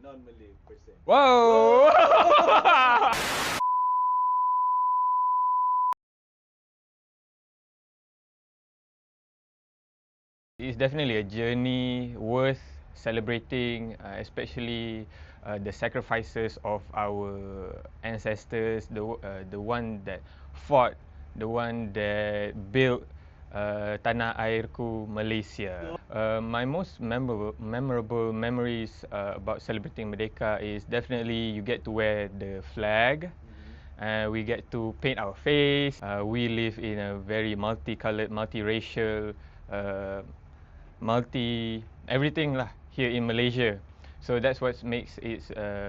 non-Malay person? Wow! It's definitely a journey worth celebrating, especially the sacrifices of our ancestors, the one that fought, the one that built tanah airku Malaysia. My most memorable memories about celebrating Merdeka is definitely you get to wear the flag. We get to paint our face. We live in a very multicolored, multiracial, everything lah here in Malaysia. So that's what makes it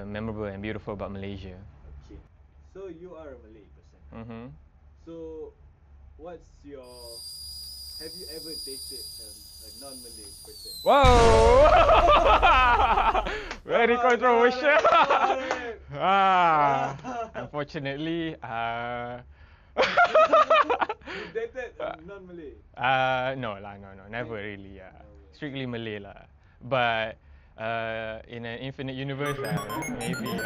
memorable and beautiful about Malaysia. Okay. So you are a Malay person. So what's your... Have you ever dated a non-Malay person? Wow! Very controversial. Unfortunately, You dated a non-Malay? no, never really. Strictly Malay lah. But in an infinite universe, maybe.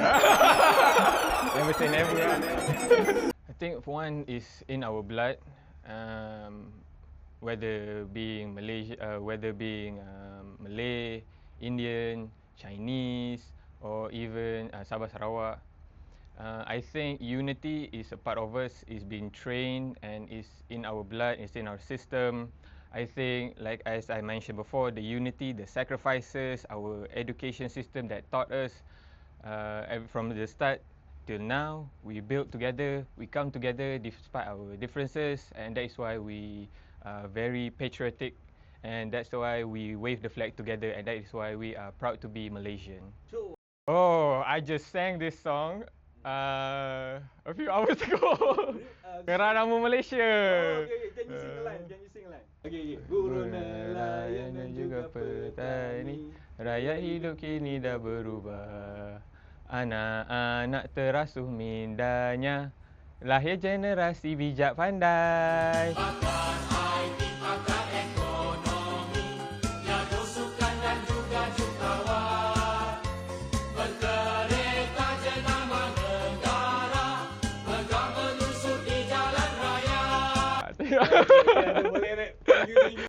Never say never. I think one is in our blood. Whether being Malaysia, whether being Malay, Indian, Chinese, or even Sabah Sarawak. I think unity is a part of us, is being trained and is in our blood, is in our system. I think, like as I mentioned before, the unity, the sacrifices, our education system that taught us from the start till now, we build together, we come together despite our differences, and that is why we are very patriotic, and that's why we wave the flag together, and that is why we are proud to be Malaysian. Oh, I just sang this song a few hours ago. Keranamu Malaysia. Oh, okay. Can you sing a line? Can you sing a line? Okay. Guru nelayan dan juga petani, rakyat hidup kini dah berubah. Anak-anak terasuh mindanya, lahir generasi bijak pandai. Pakar IT, pakar ekonomi, jago sukan dan juga jutawan. Berkereta jenama negara, pegang menusuk di jalan raya.